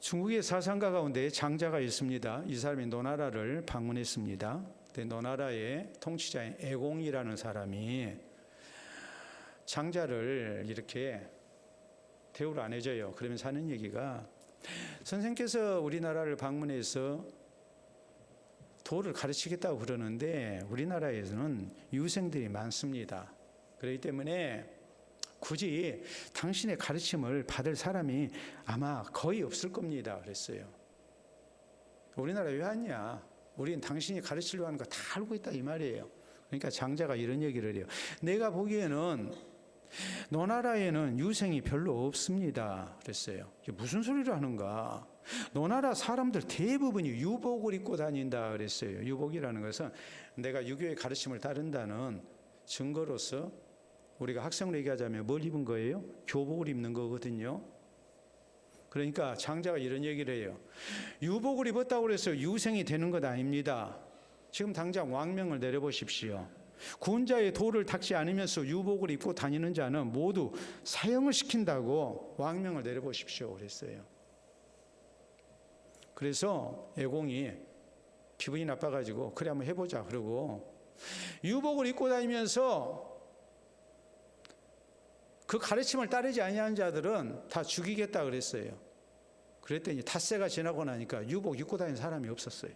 중국의 사상가 가운데 장자가 있습니다. 이 사람이 노나라를 방문했습니다. 노나라의 통치자인 애공이라는 사람이 장자를 이렇게 대우를 안 해줘요. 그러면서 하는 얘기가, 선생님께서 우리나라를 방문해서 도를 가르치겠다고 그러는데 우리나라에서는 유생들이 많습니다. 그렇기 때문에 굳이 당신의 가르침을 받을 사람이 아마 거의 없을 겁니다. 그랬어요. 우리나라 왜 왔냐? 우리는 당신이 가르치려고 하는 거 다 알고 있다 이 말이에요. 그러니까 장자가 이런 얘기를 해요. 내가 보기에는 너 나라에는 유생이 별로 없습니다. 그랬어요. 이게 무슨 소리를 하는가? 너 나라 사람들 대부분이 유복을 입고 다닌다 그랬어요. 유복이라는 것은 내가 유교의 가르침을 따른다는 증거로서 우리가 학생으로 얘기하자면 뭘 입은 거예요? 교복을 입는 거거든요. 그러니까 장자가 이런 얘기를 해요. 유복을 입었다고 해서 유생이 되는 것 아닙니다. 지금 당장 왕명을 내려보십시오. 군자의 도를 닦지 않으면서 유복을 입고 다니는 자는 모두 사형을 시킨다고 왕명을 내려보십시오 그랬어요. 그래서 애공이 기분이 나빠가지고 그래 한번 해보자 그러고 유복을 입고 다니면서 그 가르침을 따르지 아니하는 자들은 다 죽이겠다 그랬어요. 그랬더니 닷새가 지나고 나니까 유복 입고 다니는 사람이 없었어요.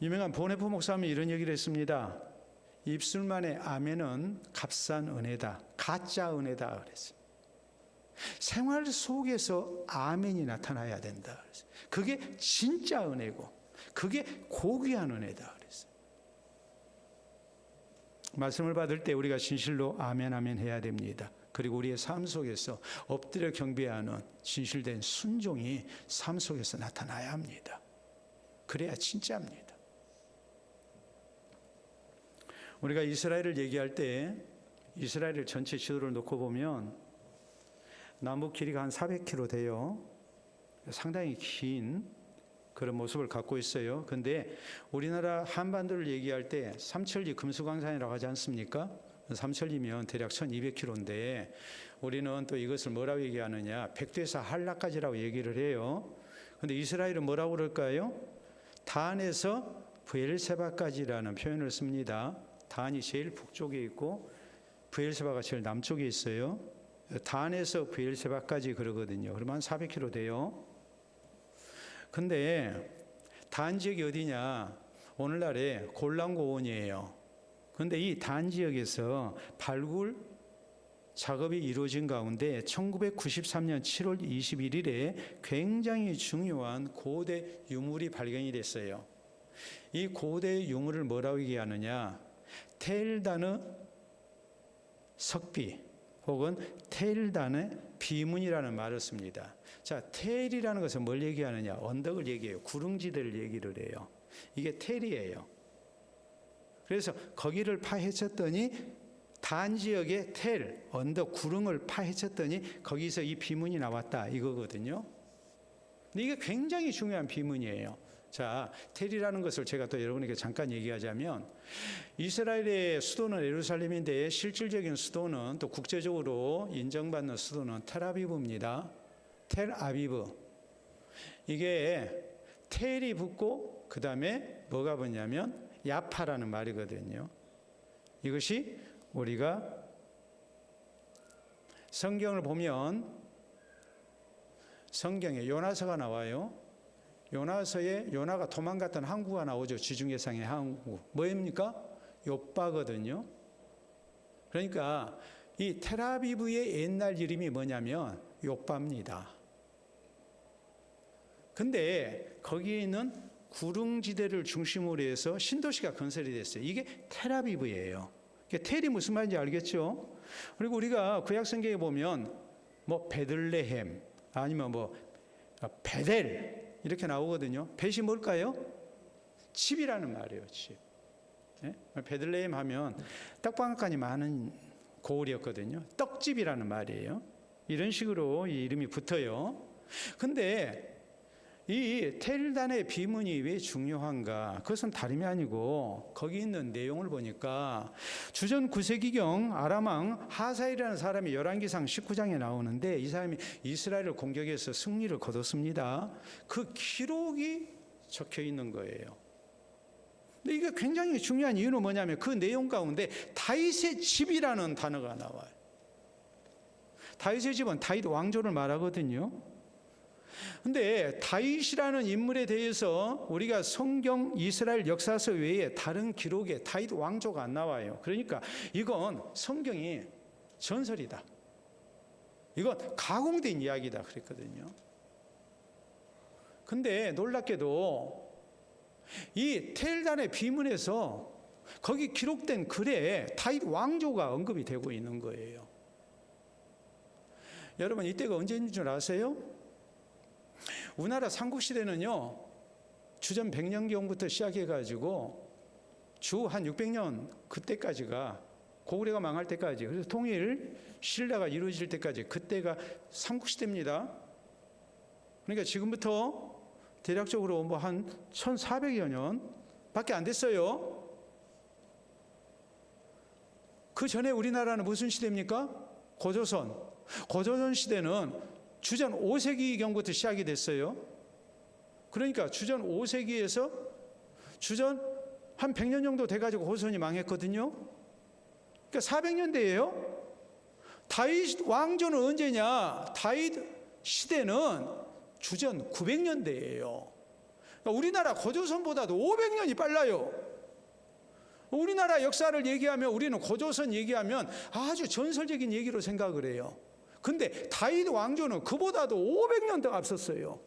유명한 보네포 목사님이 이런 얘기를 했습니다. 입술만의 아멘은 값싼 은혜다. 가짜 은혜다 그랬어요. 생활 속에서 아멘이 나타나야 된다 그랬어요. 그게 진짜 은혜고 그게 고귀한 은혜다 그랬어요. 말씀을 받을 때 우리가 진실로 아멘 아멘 해야 됩니다. 그리고 우리의 삶 속에서 엎드려 경배하는 진실된 순종이 삶 속에서 나타나야 합니다. 그래야 진짜입니다. 우리가 이스라엘을 얘기할 때 이스라엘을 전체 지도를 놓고 보면 남북 길이가 한 400km 돼요. 상당히 긴 그런 모습을 갖고 있어요. 그런데 우리나라 한반도를 얘기할 때 삼천리 금수강산이라고 하지 않습니까? 삼천리면 대략 1200km인데 우리는 또 이것을 뭐라고 얘기하느냐? 백두에서 한라까지라고 얘기를 해요. 그런데 이스라엘은 뭐라고 그럴까요? 단에서 브엘세바까지라는 표현을 씁니다. 단이 제일 북쪽에 있고 브엘세바가 제일 남쪽에 있어요. 단에서 브엘세바까지 그러거든요. 그러면 한 400km 돼요. 근데 단 지역이 어디냐? 오늘날의 골란고원이에요. 그런데 이 단 지역에서 발굴 작업이 이루어진 가운데 1993년 7월 21일에 굉장히 중요한 고대 유물이 발견이 됐어요. 이 고대 유물을 뭐라고 얘기하느냐? 테일단의 석비 혹은 테일단의 비문이라는 말을 씁니다. 자, 테일이라는 것은 뭘 얘기하느냐? 언덕을 얘기해요. 구릉지대를 얘기를 해요. 이게 테일이에요. 그래서 거기를 파헤쳤더니 단 지역의 텔, 언덕, 구릉을 파헤쳤더니 거기서 이 비문이 나왔다 이거거든요. 근데 이게 굉장히 중요한 비문이에요. 자, 텔이라는 것을 제가 또 여러분에게 잠깐 얘기하자면 이스라엘의 수도는 예루살렘인데 실질적인 수도는 또 국제적으로 인정받는 수도는 텔아비브입니다. 텔아비브. 이게 텔이 붙고 그 다음에 뭐가 붙냐면 야파라는 말이거든요. 이것이 우리가 성경을 보면 성경에 요나서가 나와요. 요나서에 요나가 도망갔던 항구가 나오죠. 지중해상의 항구. 뭐입니까? 욥바거든요. 그러니까 이 텔아비브의 옛날 이름이 뭐냐면 욥바입니다. 근데 거기에 있는 구릉지대를 중심으로 해서 신도시가 건설이 됐어요. 이게 텔아비브예요. 텔이 무슨 말인지 알겠죠? 그리고 우리가 구약성경에 보면 뭐 베들레헴 아니면 뭐 베델 이렇게 나오거든요. 벳이 뭘까요? 집이라는 말이에요. 집. 네? 베들레헴 하면 떡방앗간이 많은 고을이었거든요. 떡집이라는 말이에요. 이런 식으로 이 이름이 붙어요. 근데 이 텔단의 비문이 왜 중요한가? 그것은 다름이 아니고 거기 있는 내용을 보니까 주전 9세기경 아람왕 하사일이라는 사람이 열왕기상 19장에 나오는데 이 사람이 이스라엘을 공격해서 승리를 거뒀습니다. 그 기록이 적혀 있는 거예요. 근데 이게 굉장히 중요한 이유는 뭐냐면 그 내용 가운데 다윗의 집이라는 단어가 나와요. 다윗의 집은 다윗 왕조를 말하거든요. 근데 다윗이라는 인물에 대해서 우리가 성경 이스라엘 역사서 외에 다른 기록에 다윗 왕조가 안 나와요. 그러니까 이건 성경이 전설이다. 이건 가공된 이야기다 그랬거든요. 근데 놀랍게도 이 텔단의 비문에서 거기 기록된 글에 다윗 왕조가 언급이 되고 있는 거예요. 여러분 이때가 언제인 줄 아세요? 우리나라 삼국시대는요 주전 100년경부터 시작해가지고 주 한 600년 그때까지가 고구려가 망할 때까지, 그래서 통일 신라가 이루어질 때까지 그때가 삼국시대입니다. 그러니까 지금부터 대략적으로 뭐 한 1400여 년밖에 안 됐어요. 그 전에 우리나라는 무슨 시대입니까? 고조선. 고조선 시대는 주전 5세기경부터 시작이 됐어요. 그러니까 주전 5세기에서 주전 한 100년 정도 돼가지고 고조선이 망했거든요. 그러니까 400년대예요. 다윗 왕조는 언제냐? 다윗 시대는 주전 900년대예요. 그러니까 우리나라 고조선보다도 500년이 빨라요. 우리나라 역사를 얘기하면 우리는 고조선 얘기하면 아주 전설적인 얘기로 생각을 해요. 근데 다윗 왕조는 그보다도 500년 더 앞섰어요.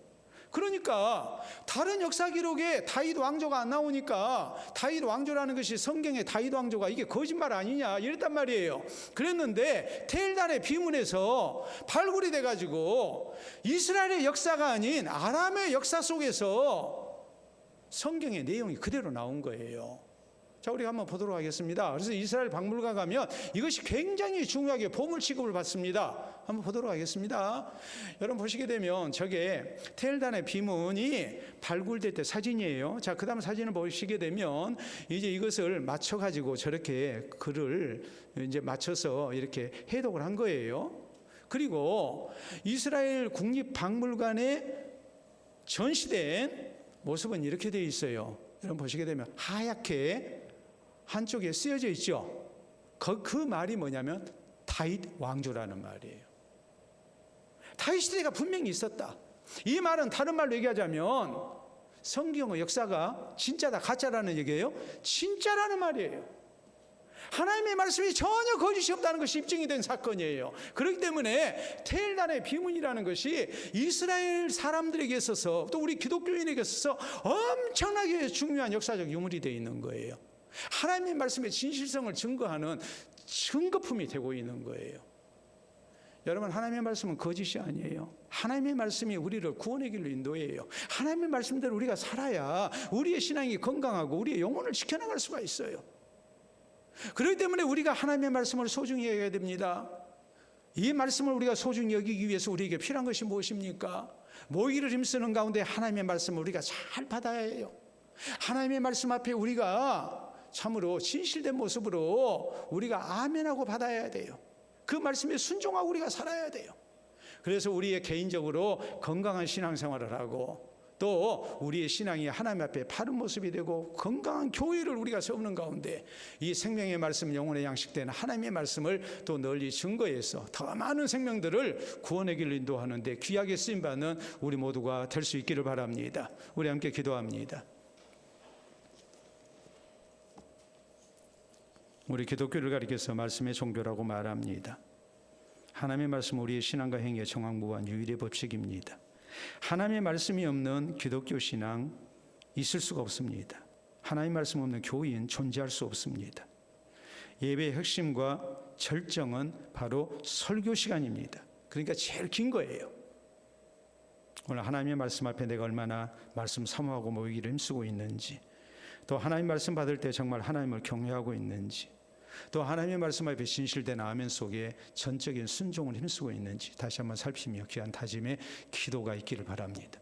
그러니까 다른 역사 기록에 다윗 왕조가 안 나오니까 다윗 왕조라는 것이 성경의 다윗 왕조가 이게 거짓말 아니냐 이랬단 말이에요. 그랬는데 텔단의 비문에서 발굴이 돼가지고 이스라엘의 역사가 아닌 아람의 역사 속에서 성경의 내용이 그대로 나온 거예요. 자, 우리가 한번 보도록 하겠습니다. 그래서 이스라엘 박물관 가면 이것이 굉장히 중요하게 보물 취급을 받습니다. 한번 보도록 하겠습니다. 여러분 보시게 되면 저게 텔단의 비문이 발굴될 때 사진이에요. 자, 그 다음 사진을 보시게 되면 이제 이것을 맞춰가지고 저렇게 글을 이제 맞춰서 이렇게 해독을 한 거예요. 그리고 이스라엘 국립박물관에 전시된 모습은 이렇게 되어 있어요. 여러분 보시게 되면 하얗게 한쪽에 쓰여져 있죠. 그 말이 뭐냐면 다윗 왕조라는 말이에요. 다윗 시대가 분명히 있었다. 이 말은 다른 말로 얘기하자면 성경의 역사가 진짜다 가짜라는 얘기예요. 진짜라는 말이에요. 하나님의 말씀이 전혀 거짓이 없다는 것이 입증이 된 사건이에요. 그렇기 때문에 텔단의 비문이라는 것이 이스라엘 사람들에게 있어서 또 우리 기독교인에게 있어서 엄청나게 중요한 역사적 유물이 되어 있는 거예요. 하나님의 말씀의 진실성을 증거하는 증거품이 되고 있는 거예요. 여러분 하나님의 말씀은 거짓이 아니에요. 하나님의 말씀이 우리를 구원의 길로 인도해요. 하나님의 말씀대로 우리가 살아야 우리의 신앙이 건강하고 우리의 영혼을 지켜나갈 수가 있어요. 그렇기 때문에 우리가 하나님의 말씀을 소중히 여겨야 됩니다. 이 말씀을 우리가 소중히 여기기 위해서 우리에게 필요한 것이 무엇입니까? 모이를 힘쓰는 가운데 하나님의 말씀을 우리가 잘 받아야 해요. 하나님의 말씀 앞에 우리가 참으로 진실된 모습으로 우리가 아멘하고 받아야 돼요. 그 말씀에 순종하고 우리가 살아야 돼요. 그래서 우리의 개인적으로 건강한 신앙생활을 하고 또 우리의 신앙이 하나님 앞에 바른 모습이 되고 건강한 교회를 우리가 세우는 가운데 이 생명의 말씀 영혼의 양식되는 하나님의 말씀을 또 널리 증거해서 더 많은 생명들을 구원의 길로 인도하는 데 귀하게 쓰임받는 우리 모두가 될 수 있기를 바랍니다. 우리 함께 기도합니다. 우리 기독교를 가리켜서 말씀의 종교라고 말합니다. 하나님의 말씀은 우리의 신앙과 행위의 정확무한 유일의 법칙입니다. 하나님의 말씀이 없는 기독교 신앙 있을 수가 없습니다. 하나님의 말씀 없는 교인 존재할 수 없습니다. 예배의 핵심과 절정은 바로 설교 시간입니다. 그러니까 제일 긴 거예요. 오늘 하나님의 말씀 앞에 내가 얼마나 말씀 사모하고 모이기를 힘쓰고 있는지, 또 하나님 말씀 받을 때 정말 하나님을 경외하고 있는지, 또 하나님의 말씀 앞에 진실된 아멘 속에 전적인 순종을 힘쓰고 있는지 다시 한번 살피며 귀한 다짐의 기도가 있기를 바랍니다.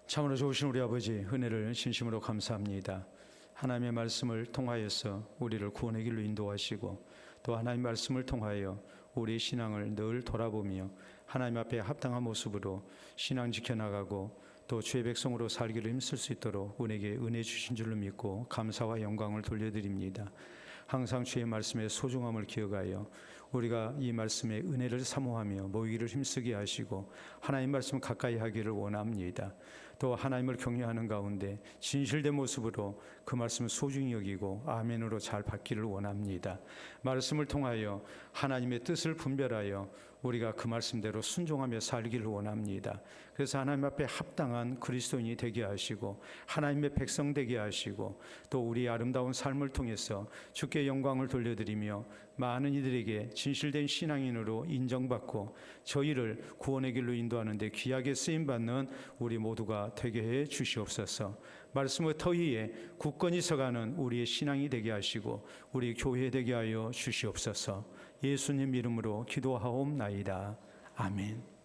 참으로 좋으신 우리 아버지, 은혜를 진심으로 감사합니다. 하나님의 말씀을 통하여서 우리를 구원의 길로 인도하시고, 또 하나님의 말씀을 통하여 우리의 신앙을 늘 돌아보며 하나님 앞에 합당한 모습으로 신앙 지켜나가고 또 주의 백성으로 살기를 힘쓸 수 있도록 은혜에 은혜 주신 줄로 믿고 감사와 영광을 돌려드립니다. 항상 주의 말씀의 소중함을 기억하여 우리가 이 말씀의 은혜를 사모하며 모이기를 힘쓰게 하시고 하나님 말씀 가까이 하기를 원합니다. 또 하나님을 경외하는 가운데 진실된 모습으로 그 말씀을 소중히 여기고 아멘으로 잘 받기를 원합니다. 말씀을 통하여 하나님의 뜻을 분별하여 우리가 그 말씀대로 순종하며 살기를 원합니다. 그래서 하나님 앞에 합당한 그리스도인이 되게 하시고 하나님의 백성 되게 하시고 또 우리 아름다운 삶을 통해서 주께 영광을 돌려드리며 많은 이들에게 진실된 신앙인으로 인정받고 저희를 구원의 길로 인도하는 데 귀하게 쓰임받는 우리 모두가 되게 해 주시옵소서. 말씀의 터 위에 굳건히 서가는 우리의 신앙이 되게 하시고 우리 교회 되게 하여 주시옵소서. 예수님 이름으로 기도하옵나이다. 아멘.